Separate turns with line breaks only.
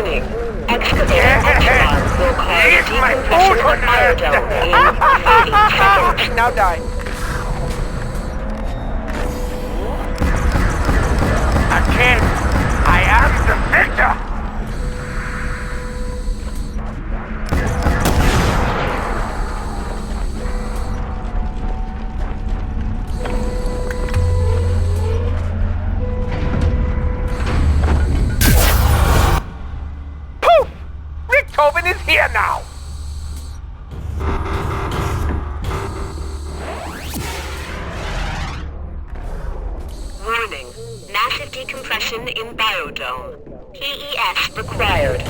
Warning. Excavator Echelon will cause decompression of biodome in 30 seconds.
Now die.
Again, I am the victor! Poof! Richthofen is here now!
Warning. Massive decompression in biodome. PES required.